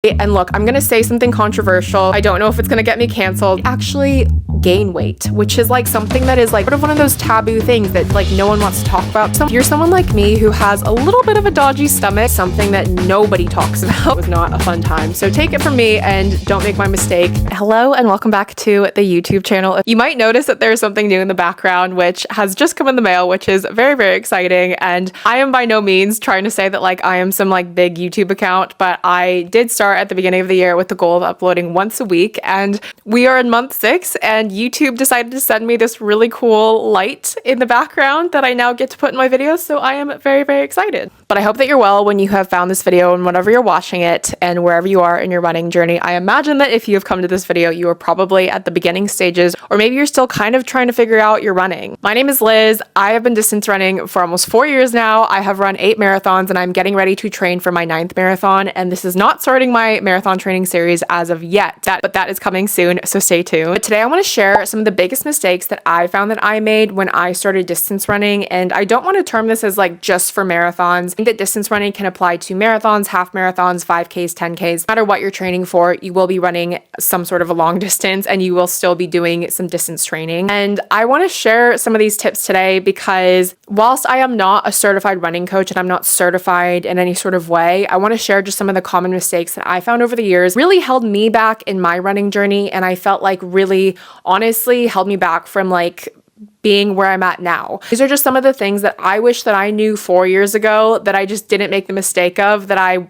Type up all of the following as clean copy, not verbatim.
And look, I'm gonna say something controversial. I don't know if it's gonna get me canceled. Actually, gain weight, which is like something that is like sort of one of those taboo things that like no one wants to talk about. So if you're someone like me who has a little bit of a dodgy stomach, something that nobody talks about, was not a fun time. So take it from me and don't make my mistake. Hello and welcome back to the YouTube channel. You might notice that there's something new in the background, which has just come in the mail, which is very, very exciting. And I am by no means trying to say that like I am some like big YouTube account, but I did start at the beginning of the year with the goal of uploading once a week. And we are in month 6 and YouTube decided to send me this really cool light in the background that I now get to put in my videos. So I am very, very excited. But I hope that you're well when you have found this video and whenever you're watching it and wherever you are in your running journey. I imagine that if you have come to this video, you are probably at the beginning stages, or maybe you're still kind of trying to figure out your running. My name is Liz. I have been distance running for almost 4 years now. I have run 8 marathons and I'm getting ready to train for my 9th marathon. And this is not starting my marathon training series as of yet, but that is coming soon, so stay tuned. But today I want to share some of the biggest mistakes that I found that I made when I started distance running. And I don't want to term this as like just for marathons. I think that distance running can apply to marathons, half marathons, 5Ks, 10Ks. No matter what you're training for, you will be running some sort of a long distance and you will still be doing some distance training. And I want to share some of these tips today because whilst I am not a certified running coach and I'm not certified in any sort of way, I want to share just some of the common mistakes that I found over the years really held me back in my running journey. And I felt like really honestly held me back from like being where I'm at now. These are just some of the things that I wish that I knew 4 years ago that I just didn't make the mistake of, that I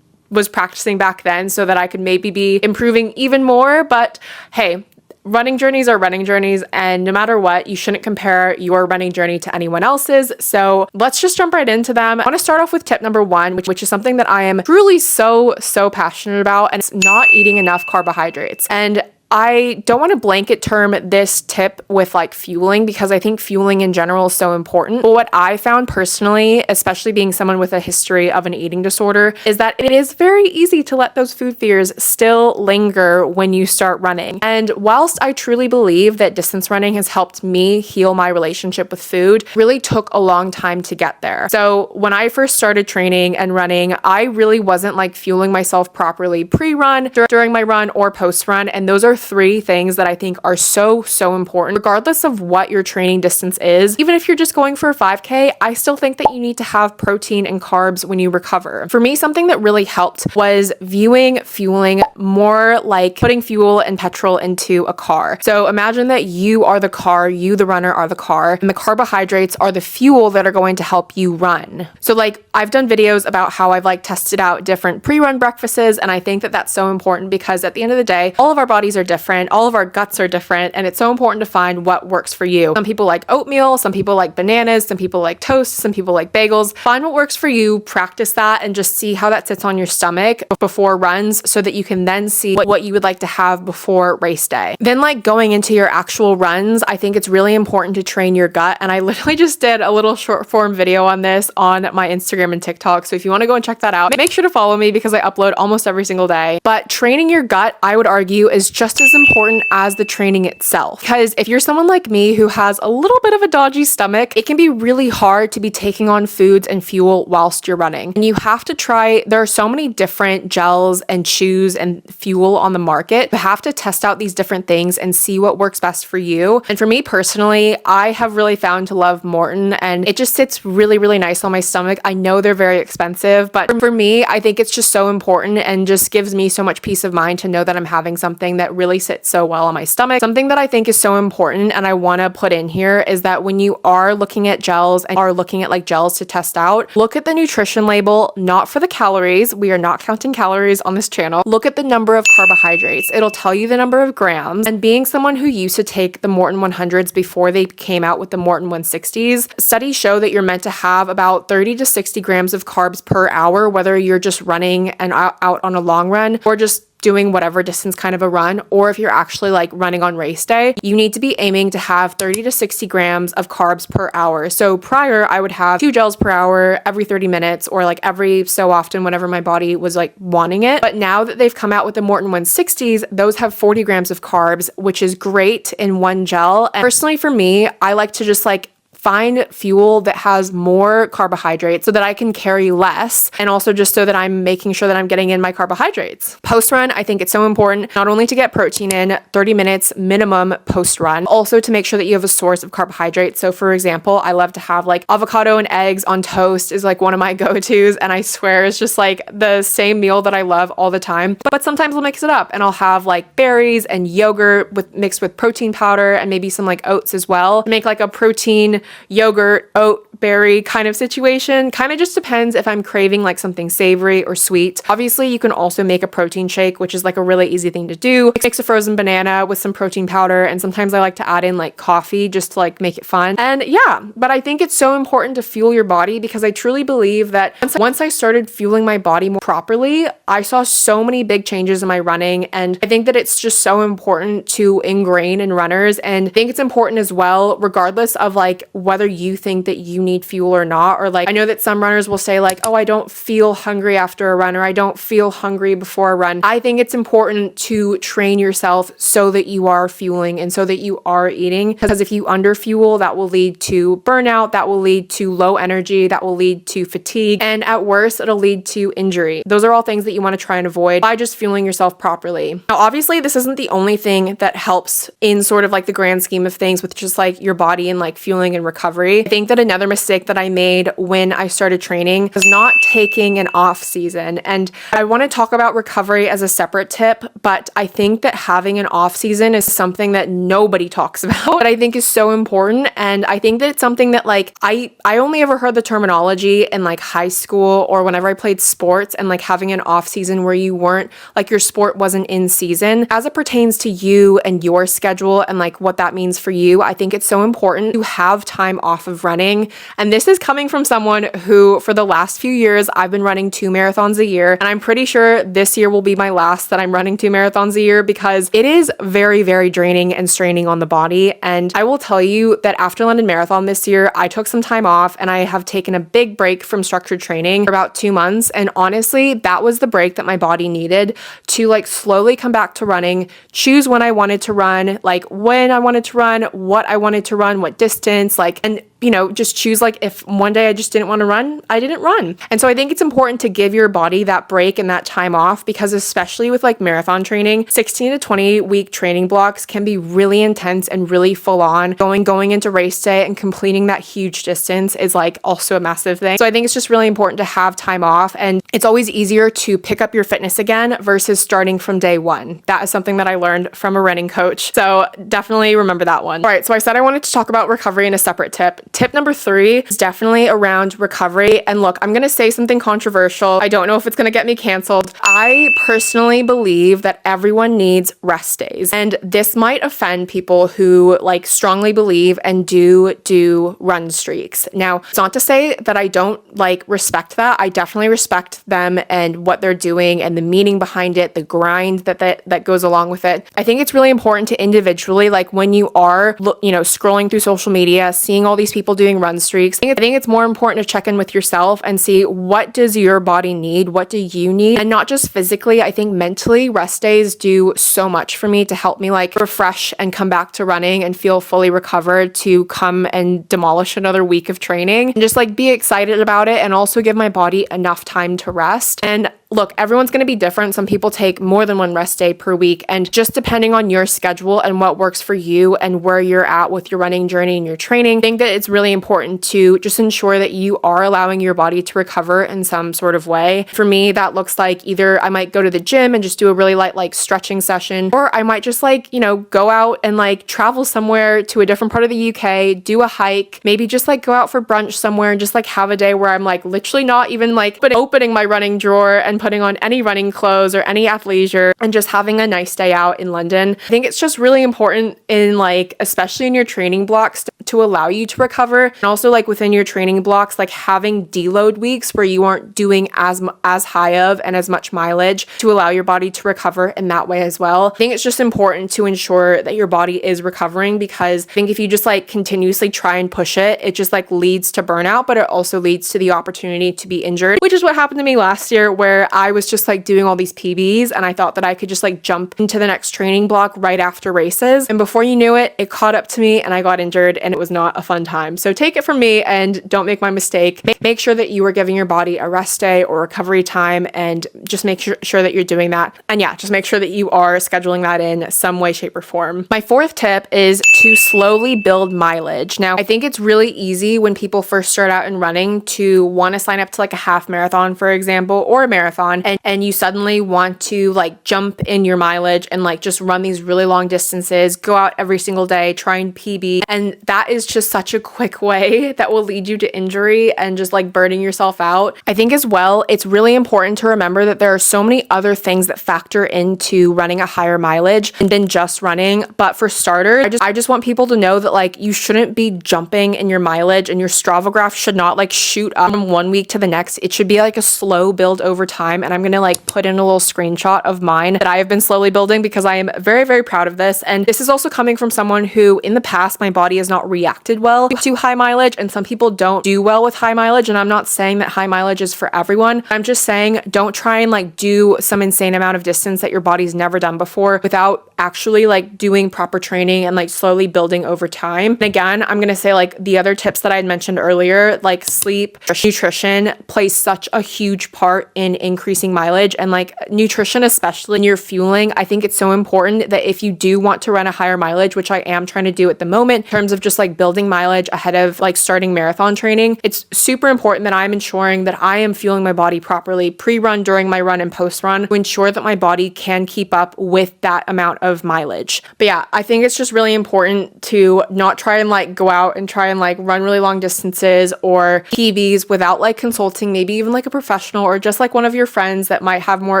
was practicing back then so that I could maybe be improving even more. But hey, running journeys are running journeys, and no matter what, you shouldn't compare your running journey to anyone else's. So let's just jump right into them. I want to start off with tip number 1, which is something that I am truly so passionate about, and it's not eating enough carbohydrates. And I don't want to blanket term this tip with like fueling because I think fueling in general is so important. But what I found personally, especially being someone with a history of an eating disorder, is that it is very easy to let those food fears still linger when you start running. And whilst I truly believe that distance running has helped me heal my relationship with food, it really took a long time to get there. So when I first started training and running, I really wasn't like fueling myself properly pre-run, during my run, or post-run. And those are 3 things that I think are so important, regardless of what your training distance is. Even if you're just going for a 5K, I still think that you need to have protein and carbs when you recover. For me, something that really helped was viewing fueling more like putting fuel and petrol into a car. So imagine that you are the car, you the runner are the car, and the carbohydrates are the fuel that are going to help you run. So like I've done videos about how I've like tested out different pre-run breakfasts, and I think that that's so important because at the end of the day, all of our bodies are different, all of our guts are different, and it's so important to find what works for you. Some people like oatmeal, some people like bananas, some people like toast, some people like bagels. Find what works for you, practice that, and just see how that sits on your stomach before runs so that you can then see what you would like to have before race day. Then like going into your actual runs, I think it's really important to train your gut, and I literally just did a little short form video on this on my Instagram and TikTok, so if you want to go and check that out, make sure to follow me because I upload almost every single day. But training your gut, I would argue, is just as important as the training itself. Because if you're someone like me who has a little bit of a dodgy stomach, it can be really hard to be taking on foods and fuel whilst you're running. And you have to try, there are so many different gels and chews and fuel on the market. You have to test out these different things and see what works best for you. And for me personally, I have really found to love Morton, and it just sits really nice on my stomach. I know they're very expensive, but for me, I think it's just so important and just gives me so much peace of mind to know that I'm having something that really sits so well on my stomach. Something that I think is so important and I want to put in here is that when you are looking at gels and are looking at like gels to test out, look at the nutrition label, not for the calories. We are not counting calories on this channel. Look at the number of carbohydrates. It'll tell you the number of grams. And being someone who used to take the Morton 100s before they came out with the Morton 160s, studies show that you're meant to have about 30 to 60 grams of carbs per hour, whether you're just running and out on a long run or just doing whatever distance kind of a run, or if you're actually like running on race day, you need to be aiming to have 30 to 60 grams of carbs per hour. So prior, I would have 2 gels per hour every 30 minutes or like every so often whenever my body was like wanting it. But now that they've come out with the Morton 160s, those have 40 grams of carbs, which is great in one gel. And personally for me, I like to just like find fuel that has more carbohydrates so that I can carry less, and also just so that I'm making sure that I'm getting in my carbohydrates. Post run, I think it's so important not only to get protein in 30 minutes minimum post run, also to make sure that you have a source of carbohydrates. So for example, I love to have like avocado and eggs on toast is like one of my go-tos, and I swear it's just like the same meal that I love all the time. But sometimes I'll mix it up and I'll have like berries and yogurt mixed with protein powder and maybe some like oats as well. Make like a protein yogurt oat berry kind of situation. Kind of just depends if I'm craving like something savory or sweet. Obviously, you can also make a protein shake, which is like a really easy thing to do. Mix a frozen banana with some protein powder, and sometimes I like to add in like coffee just to like make it fun. And yeah, but I think it's so important to fuel your body, because I truly believe that once I started fueling my body more properly, I saw so many big changes in my running. And I think that it's just so important to ingrain in runners. And I think it's important as well, regardless of like whether you think that you need fuel or not. Or like, I know that some runners will say like, oh, I don't feel hungry after a run, or I don't feel hungry before a run. I think it's important to train yourself so that you are fueling and so that you are eating, because if you under fuel, that will lead to burnout, that will lead to low energy, that will lead to fatigue, and at worst, it'll lead to injury. Those are all things that you want to try and avoid by just fueling yourself properly. Now, obviously, this isn't the only thing that helps in sort of like the grand scheme of things with just like your body and like fueling and recovery. I think that another mistake that I made when I started training was not taking an off season. And I want to talk about recovery as a separate tip, but I think that having an off season is something that nobody talks about, but I think is so important. And I think that it's something that like I only ever heard the terminology in like high school or whenever I played sports, and like having an off season where you weren't like your sport wasn't in season. As it pertains to you and your schedule and like what that means for you, I think it's so important to have time off of running. And this is coming from someone who for the last few years I've been running 2 marathons a year, and I'm pretty sure this year will be my last that I'm running 2 marathons a year, because it is very, very draining and straining on the body. And I will tell you that after London Marathon this year, I took some time off and I have taken a big break from structured training for about 2 months. And honestly, that was the break that my body needed to like slowly come back to running, choose when I wanted to run, like when I wanted to run, what I wanted to run, what distance, like, and you know, just choose like if one day I just didn't want to run, I didn't run. And so I think it's important to give your body that break and that time off, because especially with like marathon training, 16 to 20 week training blocks can be really intense and really full on. Going into race day and completing that huge distance is like also a massive thing. So I think it's just really important to have time off, and it's always easier to pick up your fitness again versus starting from day one. That is something that I learned from a running coach. So definitely remember that one. All right, so I said I wanted to talk about recovery in a separate tip. Tip number 3 is definitely around recovery. And look, I'm going to say something controversial. I don't know if it's going to get me canceled. I personally believe that everyone needs rest days. And this might offend people who like strongly believe and do run streaks. Now, it's not to say that I don't like respect that. I definitely respect them and what they're doing and the meaning behind it, the grind that goes along with it. I think it's really important to individually, like when you are, scrolling through social media, seeing all these people doing run streaks, I think it's more important to check in with yourself and see what does your body need, what do you need, and not just physically. I think mentally, rest days do so much for me to help me like refresh and come back to running and feel fully recovered to come and demolish another week of training and just like be excited about it, and also give my body enough time to rest. And look, everyone's going to be different. Some people take more than one rest day per week, and just depending on your schedule and what works for you and where you're at with your running journey and your training, I think that it's really important to just ensure that you are allowing your body to recover in some sort of way. For me, that looks like either I might go to the gym and just do a really light like stretching session, or I might just like, go out and like travel somewhere to a different part of the UK, do a hike, maybe just like go out for brunch somewhere and just like have a day where I'm like literally not even like opening my running drawer and putting on any running clothes or any athleisure and just having a nice day out in London. I think it's just really important in like, especially in your training blocks, to allow you to recover. And also like within your training blocks, like having deload weeks where you aren't doing as high of and as much mileage to allow your body to recover in that way as well. I think it's just important to ensure that your body is recovering, because I think if you just like continuously try and push it, it just like leads to burnout, but it also leads to the opportunity to be injured, which is what happened to me last year, where where I was just like doing all these PBs and I thought that I could just like jump into the next training block right after races. And before you knew it, it caught up to me and I got injured and it was not a fun time. So take it from me and don't make my mistake. Make sure that you are giving your body a rest day or recovery time, and just make sure that you're doing that. And yeah, just make sure that you are scheduling that in some way, shape, or form. My fourth tip is to slowly build mileage. Now, I think it's really easy when people first start out in running to want to sign up to like a half marathon, for example, or a marathon, and you suddenly want to like jump in your mileage and like just run these really long distances, go out every single day, try and PB. And that is just such a quick way that will lead you to injury and just like burning yourself out. I think as well, it's really important to remember that there are so many other things that factor into running a higher mileage than just running. But for starters, I just want people to know that like you shouldn't be jumping in your mileage, and your Strava graph should not like shoot up from one week to the next. It should be like a slow build over time. And I'm going to like put in a little screenshot of mine that I have been slowly building because I am very, very proud of this. And this is also coming from someone who in the past, my body has not reacted well to high mileage, and some people don't do well with high mileage. And I'm not saying that high mileage is for everyone. I'm just saying don't try and like do some insane amount of distance that your body's never done before without actually like doing proper training and like slowly building over time. And again, I'm going to say like the other tips that I had mentioned earlier, like sleep, nutrition plays such a huge part in increasing mileage, and like nutrition, especially when you're fueling. I think it's so important that if you do want to run a higher mileage, which I am trying to do at the moment in terms of just like building mileage ahead of like starting marathon training, it's super important that I'm ensuring that I am fueling my body properly pre-run, during my run, and post-run to ensure that my body can keep up with that amount of mileage. But yeah, I think it's just really important to not try and like go out and try and like run really long distances or PBs without like consulting maybe even like a professional or just like one of your friends that might have more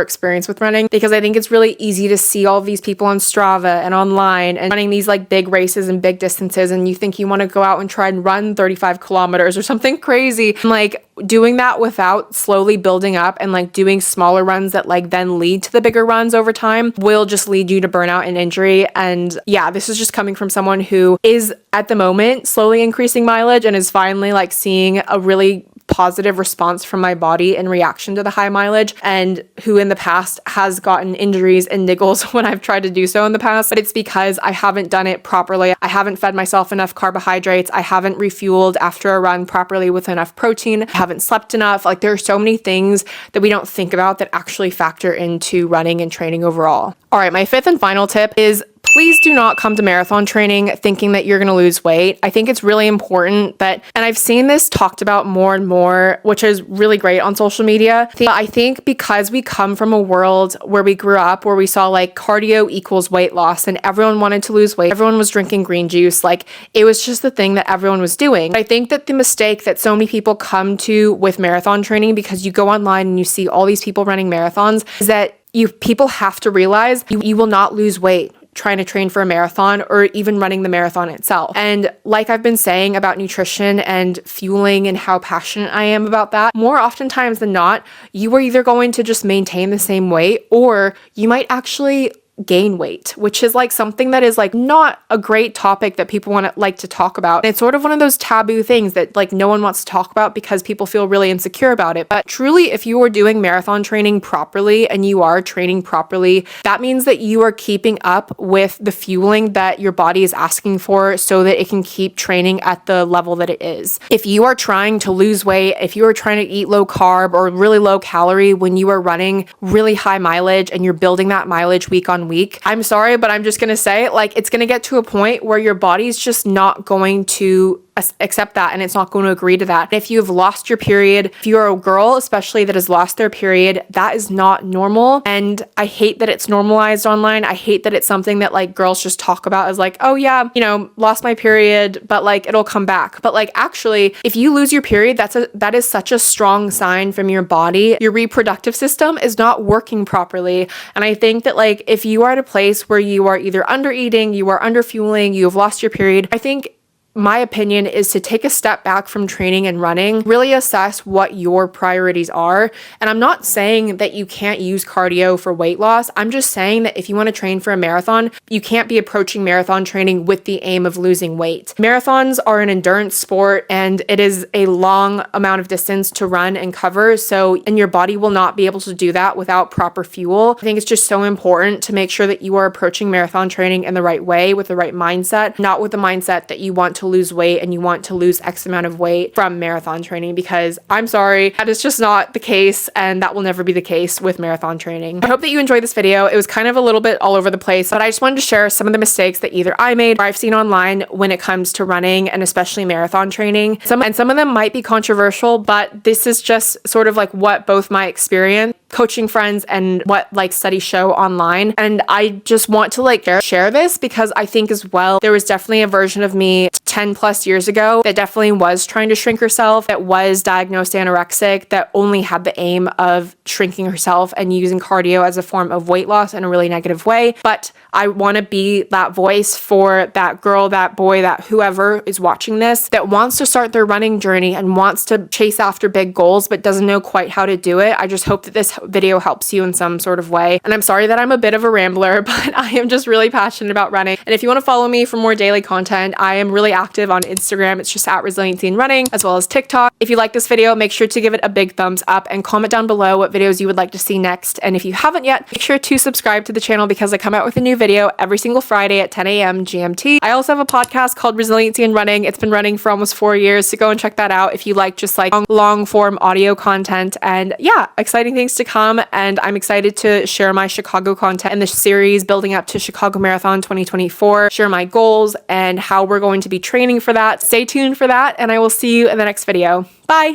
experience with running, because I think it's really easy to see all these people on Strava and online and running these like big races and big distances, and you think you want to go out and try and run 35 kilometers or something crazy, and like doing that without slowly building up and like doing smaller runs that like then lead to the bigger runs over time will just lead you to burnout and injury. And yeah, this is just coming from someone who is at the moment slowly increasing mileage and is finally like seeing a really positive response from my body in reaction to the high mileage, and who in the past has gotten injuries and niggles when I've tried to do so in the past. But it's because I haven't done it properly. I haven't fed myself enough carbohydrates. I haven't refueled after a run properly with enough protein. I haven't slept enough. Like there are so many things that we don't think about that actually factor into running and training overall. All right, my fifth and final tip is please do not come to marathon training thinking that you're going to lose weight. I think it's really important that, and I've seen this talked about more and more, which is really great on social media. I think because we come from a world where we grew up, where we saw like cardio equals weight loss and everyone wanted to lose weight. Everyone was drinking green juice. Like it was just the thing that everyone was doing. I think that the mistake that so many people come to with marathon training, because you go online and you see all these people running marathons, is that people have to realize you will not lose weight trying to train for a marathon or even running the marathon itself. And like I've been saying about nutrition and fueling and how passionate I am about that, more oftentimes than not, you are either going to just maintain the same weight or you might actually gain weight, which is like something that is like not a great topic that people want to like to talk about. And it's sort of one of those taboo things that like no one wants to talk about because people feel really insecure about it. But truly, if you are doing marathon training properly and you are training properly, that means that you are keeping up with the fueling that your body is asking for so that it can keep training at the level that it is. If you are trying to lose weight, if you are trying to eat low carb or really low calorie when you are running really high mileage and you're building that mileage week on week, I'm sorry, but I'm just going to say like it's going to get to a point where your body's just not going to accept that and it's not going to agree to that. If you've lost your period, if you're a girl especially that has lost their period, that is not normal. And I hate that it's normalized online. I hate that it's something that like girls just talk about as like, oh yeah, you know, lost my period, but like it'll come back. But like actually, if you lose your period, that is such a strong sign from your body. Your reproductive system is not working properly. And I think that like if you are at a place where you are either under eating, you are under fueling, you have lost your period, I think my opinion is to take a step back from training and running, really assess what your priorities are. And I'm not saying that you can't use cardio for weight loss. I'm just saying that if you want to train for a marathon, you can't be approaching marathon training with the aim of losing weight. Marathons are an endurance sport and it is a long amount of distance to run and cover. And your body will not be able to do that without proper fuel. I think it's just so important to make sure that you are approaching marathon training in the right way with the right mindset, not with the mindset that you want to lose weight and you want to lose X amount of weight from marathon training, because I'm sorry, that is just not the case and that will never be the case with marathon training. I hope that you enjoyed this video. It was kind of a little bit all over the place, but I just wanted to share some of the mistakes that either I made or I've seen online when it comes to running and especially marathon training. Some of them might be controversial, but this is just sort of like what both my experience, coaching friends, and what like studies show online. And I just want to share this because I think as well, there was definitely a version of me 10 plus years ago that definitely was trying to shrink herself, that was diagnosed anorexic, that only had the aim of shrinking herself and using cardio as a form of weight loss in a really negative way. But I want to be that voice for that girl, that boy, that whoever is watching this that wants to start their running journey and wants to chase after big goals but doesn't know quite how to do it. I just hope that this video helps you in some sort of way. And I'm sorry that I'm a bit of a rambler, but I am just really passionate about running. And if you want to follow me for more daily content, I am really active on Instagram. It's just at resiliencyinrunning, as well as TikTok. If you like this video, make sure to give it a big thumbs up and comment down below what videos you would like to see next. And if you haven't yet, make sure to subscribe to the channel because I come out with a new video every single Friday at 10 a.m. GMT. I also have a podcast called Resiliency in Running. It's been running for almost 4 years, so go and check that out if you like just like long form audio content. And yeah, exciting things to come. And I'm excited to share my Chicago content in the series building up to Chicago Marathon 2024, share my goals and how we're going to be training for that. Stay tuned for that, and I will see you in the next video. Bye!